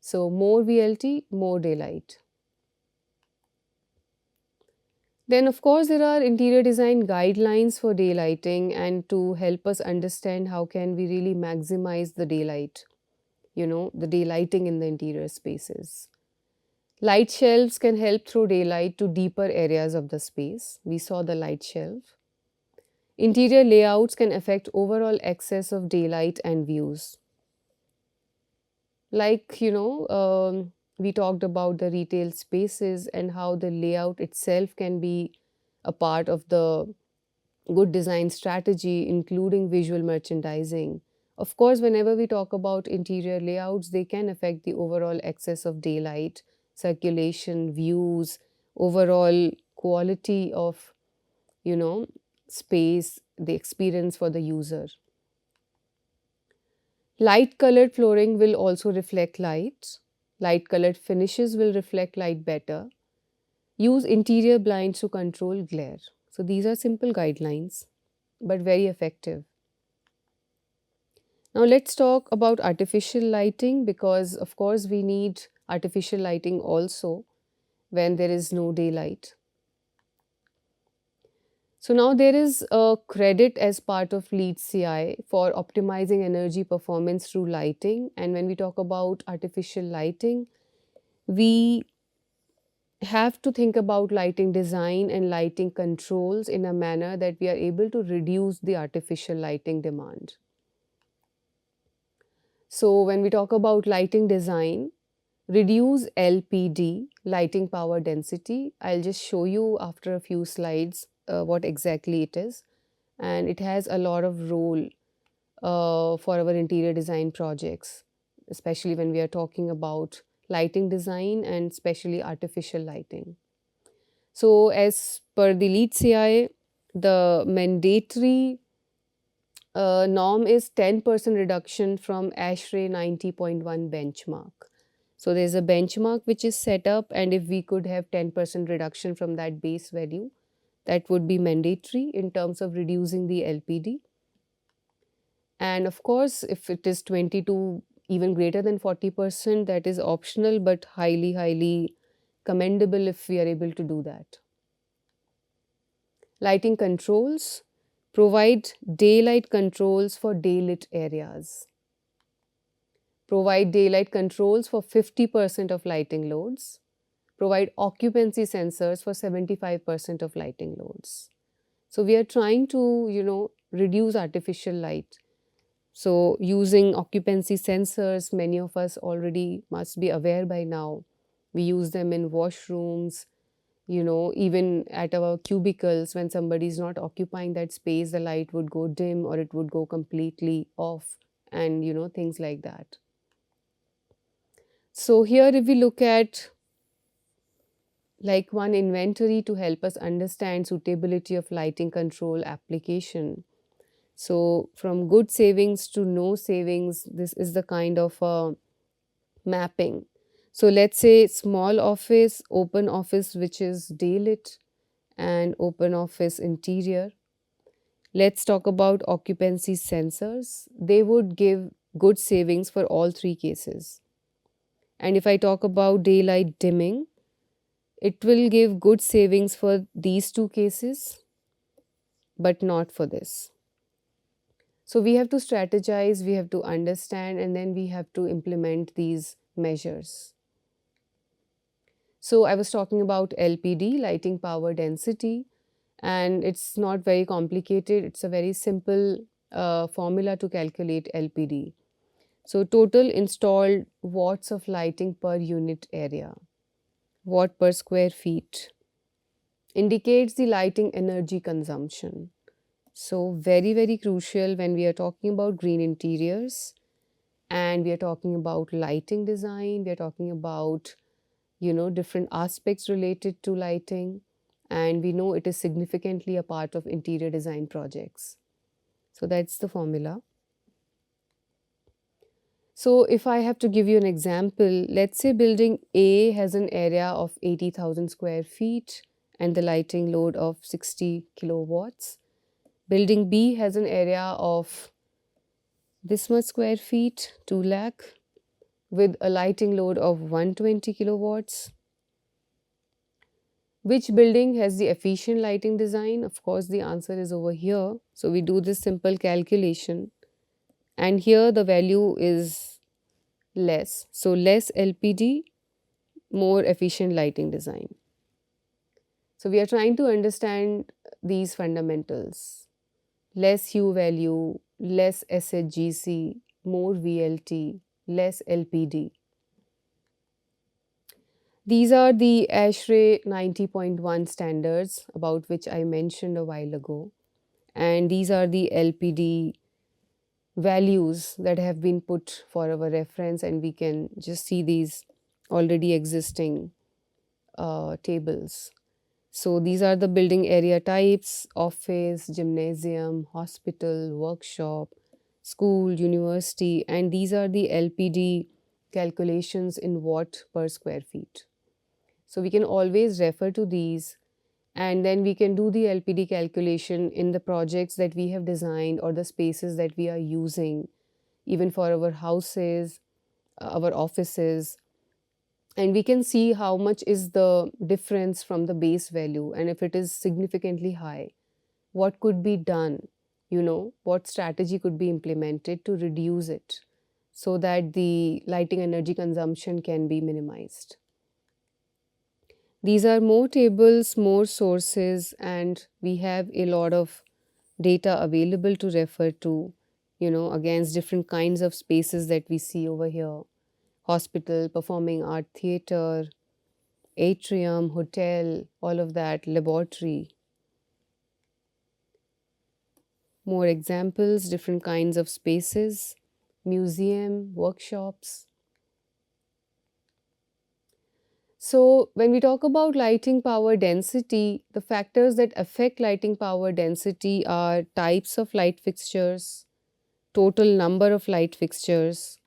So more VLT, more daylight. Then, of course, there are interior design guidelines for daylighting and to help us understand how can we really maximize the daylight, the daylighting in the interior spaces. Light shelves can help throw daylight to deeper areas of the space. We saw the light shelf. Interior layouts can affect overall excess of daylight and views. Like, we talked about the retail spaces and how the layout itself can be a part of the good design strategy, including visual merchandising. Of course, whenever we talk about interior layouts, they can affect the overall excess of daylight, circulation, views, overall quality of, you know, space, the experience for the user. Light colored flooring will also reflect light. Light colored finishes will reflect light better. Use interior blinds to control glare. So these are simple guidelines, but very effective. Now let's talk about artificial lighting because, of course, we need artificial lighting also when there is no daylight. So now there is a credit as part of LEED CI for optimizing energy performance through lighting. And when we talk about artificial lighting, we have to think about lighting design and lighting controls in a manner that we are able to reduce the artificial lighting demand. So when we talk about lighting design, reduce LPD, lighting power density. I'll just show you after a few slides what exactly it is. And it has a lot of role for our interior design projects, especially when we are talking about lighting design and especially artificial lighting. So as per the LEED CI, the mandatory norm is 10% reduction from ASHRAE 90.1 benchmark. So there's a benchmark which is set up, and if we could have 10% reduction from that base value, that would be mandatory in terms of reducing the LPD. And of course, if it is 20 to even greater than 40%, that is optional but highly, highly commendable if we are able to do that. Lighting controls provide daylight controls for daylit areas. Provide daylight controls for 50% of lighting loads. Provide occupancy sensors for 75% of lighting loads. So we are trying to, reduce artificial light. So using occupancy sensors, many of us already must be aware by now. We use them in washrooms, even at our cubicles. When somebody is not occupying that space, the light would go dim or it would go completely off, and things like that. So here if we look at like one inventory to help us understand suitability of lighting control application. So from good savings to no savings, this is the kind of mapping. So let's say small office, open office which is daylit, and open office interior. Let's talk about occupancy sensors. They would give good savings for all three cases. And if I talk about daylight dimming, it will give good savings for these two cases, but not for this. So we have to strategize, we have to understand, and then we have to implement these measures. So I was talking about LPD, lighting power density, and it's not very complicated. It's a very simple formula to calculate LPD. So total installed watts of lighting per unit area, watt per square feet, indicates the lighting energy consumption. So very, very crucial when we are talking about green interiors and we are talking about lighting design, we are talking about, different aspects related to lighting, and we know it is significantly a part of interior design projects. So that's the formula. So if I have to give you an example, let's say building A has an area of 80,000 square feet and the lighting load of 60 kilowatts. Building B has an area of this much square feet, 2 lakh, with a lighting load of 120 kilowatts. Which building has the efficient lighting design? Of course, the answer is over here. So we do this simple calculation, and here the value is less. So less LPD, more efficient lighting design. So we are trying to understand these fundamentals. Less hue value, less SHGC, more VLT, less LPD. These are the ASHRAE 90.1 standards about which I mentioned a while ago. And these are the LPD values that have been put for our reference, and we can just see these already existing tables. So these are the building area types: office, gymnasium, hospital, workshop, school, university, and these are the LPD calculations in watt per square feet. So we can always refer to these, and then we can do the LPD calculation in the projects that we have designed or the spaces that we are using, even for our houses, our offices, and we can see how much is the difference from the base value, and if it is significantly high, what could be done, what strategy could be implemented to reduce it so that the lighting energy consumption can be minimized. These are more tables, more sources, and we have a lot of data available to refer to, against different kinds of spaces that we see over here: hospital, performing art theater, atrium, hotel, all of that, laboratory. More examples: different kinds of spaces, museum, workshops. So, when we talk about lighting power density, the factors that affect lighting power density are types of light fixtures, total number of light fixtures,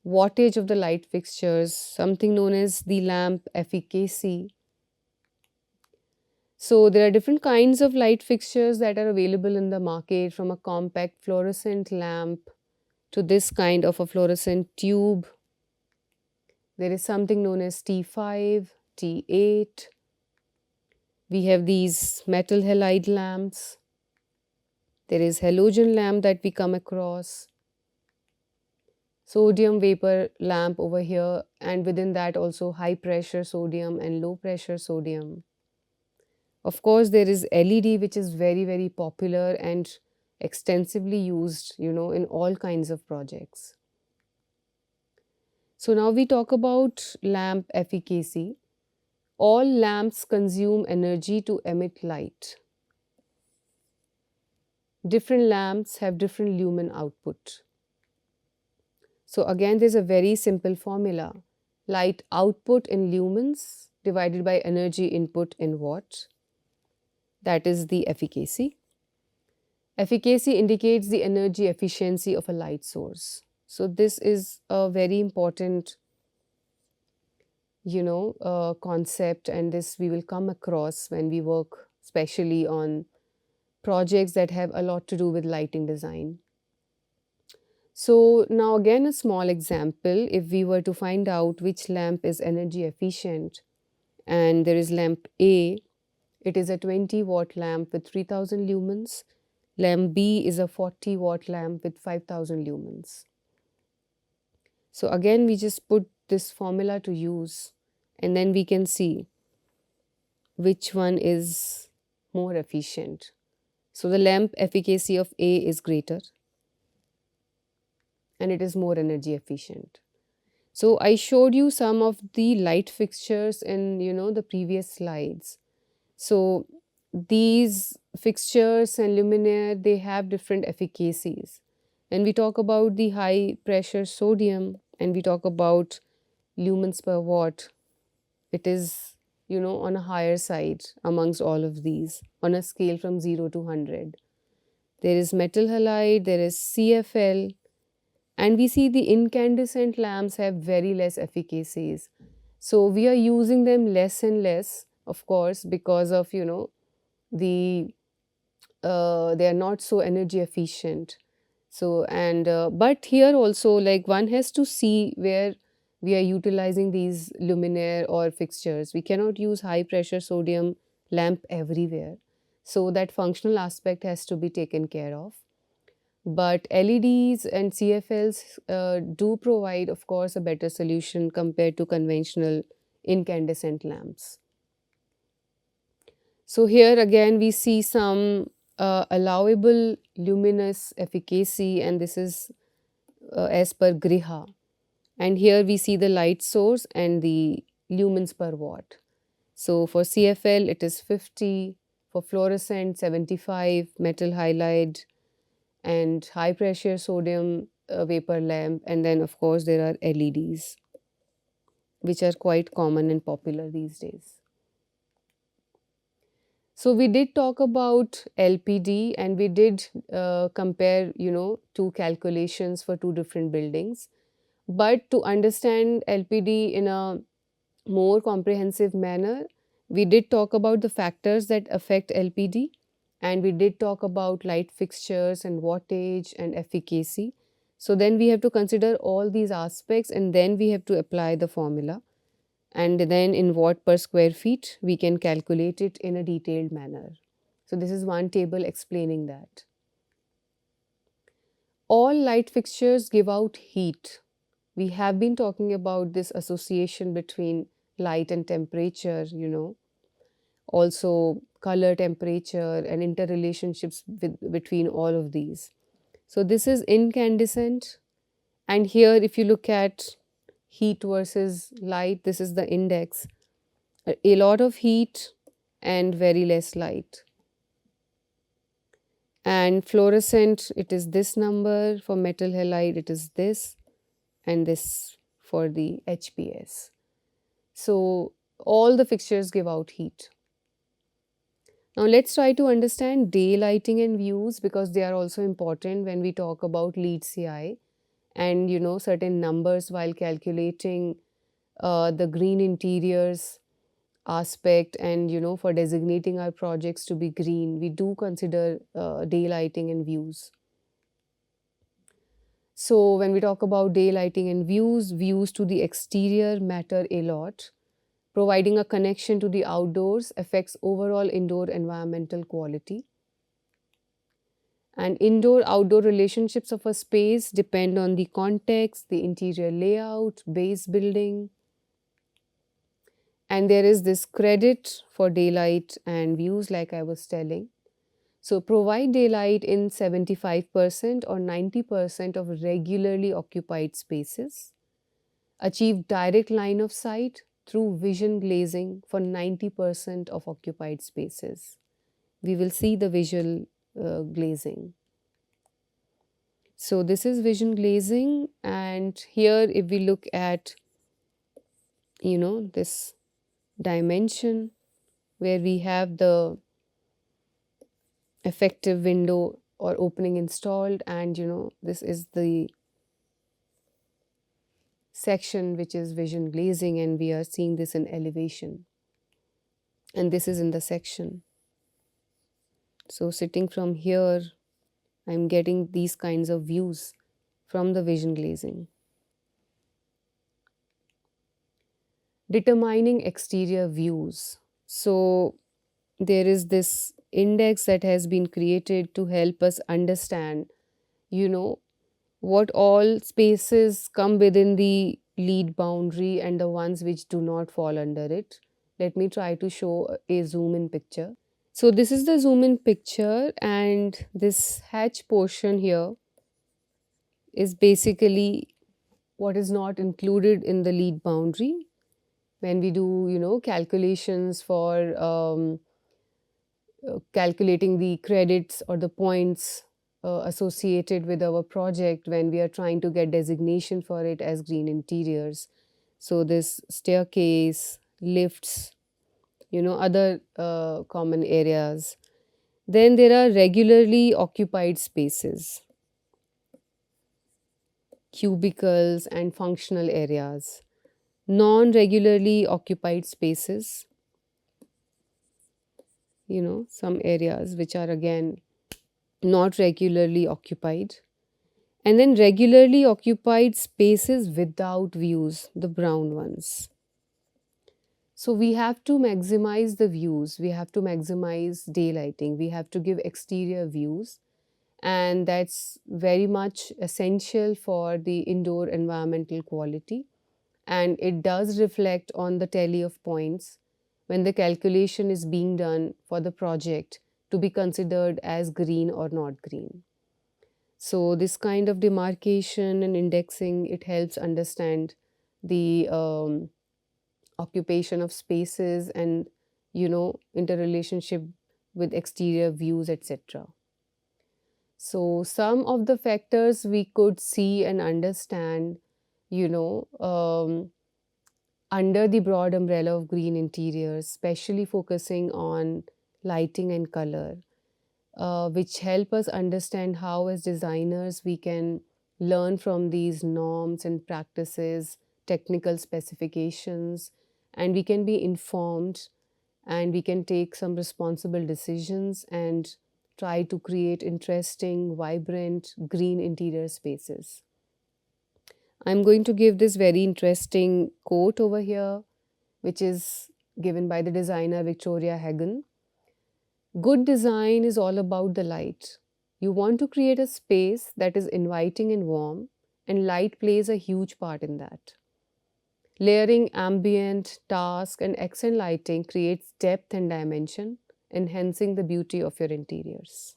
wattage of the light fixtures, something known as the lamp efficacy. So, there are different kinds of light fixtures that are available in the market, from a compact fluorescent lamp to this kind of a fluorescent tube. There is something known as T5, T8. We have these metal halide lamps. There is halogen lamp that we come across. Sodium vapor lamp over here, and within that also high pressure sodium and low pressure sodium. Of course, there is LED, which is very, very popular and extensively used, in all kinds of projects. So now we talk about lamp efficacy. All lamps consume energy to emit light. Different lamps have different lumen output. So again, there's a very simple formula: light output in lumens divided by energy input in watt. That is the efficacy. Efficacy indicates the energy efficiency of a light source. So this is a very important, concept, and this we will come across when we work especially on projects that have a lot to do with lighting design. So now again, a small example: if we were to find out which lamp is energy efficient, and there is lamp A, it is a 20-watt lamp with 3000 lumens. Lamp B is a 40-watt lamp with 5000 lumens. So again, we just put this formula to use, and then we can see which one is more efficient. So the lamp efficacy of A is greater, and it is more energy efficient. So I showed you some of the light fixtures in, the previous slides. So these fixtures and luminaire, they have different efficacies. When we talk about the high pressure sodium and we talk about lumens per watt, it is, on a higher side amongst all of these on a scale from 0 to 100. There is metal halide, there is CFL, and we see the incandescent lamps have very less efficacies. So we are using them less and less, of course, because of, the they are not so energy efficient. So, and but here also, like, one has to see where we are utilizing these luminaire or fixtures. We cannot use high pressure sodium lamp everywhere. So that functional aspect has to be taken care of. But LEDs and CFLs do provide, of course, a better solution compared to conventional incandescent lamps. So here again we see some allowable luminous efficacy, and this is as per Griha. And here we see the light source and the lumens per watt. So for CFL it is 50, for fluorescent 75, metal halide, and high pressure sodium vapor lamp, and then of course there are LEDs, which are quite common and popular these days. So we did talk about LPD, and we did compare, two calculations for two different buildings. But to understand LPD in a more comprehensive manner, we did talk about the factors that affect LPD, and we did talk about light fixtures and wattage and efficacy. So then we have to consider all these aspects, and then we have to apply the formula, and then in watt per square feet we can calculate it in a detailed manner. So this is one table explaining that. All light fixtures give out heat. We have been talking about this association between light and temperature, also color, temperature, and interrelationships between all of these. So this is incandescent, and here if you look at heat versus light, this is the index. A lot of heat and very less light. And fluorescent, it is this number. For metal halide, it is this, and this for the HPS. So all the fixtures give out heat. Now let's try to understand daylighting and views, because they are also important when we talk about lead CI and certain numbers while calculating the green interiors aspect, and for designating our projects to be green, we do consider daylighting and views. So when we talk about daylighting and views to the exterior matter a lot. Providing a connection to the outdoors affects overall indoor environmental quality. And indoor outdoor relationships of a space depend on the context, the interior layout, base building. And there is this credit for daylight and views, like I was telling. So provide daylight in 75% or 90% of regularly occupied spaces. Achieve direct line of sight through vision glazing for 90% of occupied spaces. We will see the visual glazing. So this is vision glazing, and here if we look at this dimension where we have the effective window or opening installed, and this is the section which is vision glazing, and we are seeing this in elevation, and this is in the section. So sitting from here, I'm getting these kinds of views from the vision glazing. Determining exterior views. So there is this index that has been created to help us understand, what all spaces come within the lead boundary and the ones which do not fall under it. Let me try to show a zoom in picture. So this is the zoom in picture, and this hatch portion here is basically what is not included in the lead boundary. When we do, calculations for calculating the credits or the points associated with our project, when we are trying to get designation for it as green interiors. So this staircase, lifts, other common areas. Then there are regularly occupied spaces, cubicles and functional areas. Non-regularly occupied spaces, some areas which are again not regularly occupied. And then regularly occupied spaces without views, the brown ones. So we have to maximize the views, we have to maximize daylighting, we have to give exterior views, and that's very much essential for the indoor environmental quality. And it does reflect on the tally of points when the calculation is being done for the project to be considered as green or not green. So this kind of demarcation and indexing, it helps understand the occupation of spaces and interrelationship with exterior views, etc. So some of the factors we could see and understand, you know under the broad umbrella of green interiors, especially focusing on lighting and color, which help us understand how, as designers, we can learn from these norms and practices, technical specifications, and we can be informed and we can take some responsible decisions and try to create interesting, vibrant, green interior spaces. I'm going to give this very interesting quote over here, which is given by the designer Victoria Hagen. Good design is all about the light. You want to create a space that is inviting and warm, and light plays a huge part in that. Layering ambient, task, and accent lighting creates depth and dimension, enhancing the beauty of your interiors.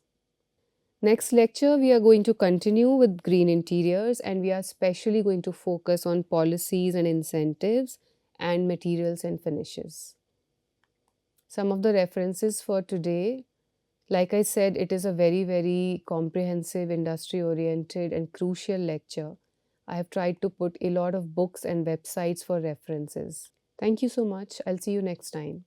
Next lecture, we are going to continue with green interiors, and we are especially going to focus on policies and incentives and materials and finishes. Some of the references for today, like I said, it is a very, very comprehensive, industry oriented, and crucial lecture. I have tried to put a lot of books and websites for references. Thank you so much. I'll see you next time.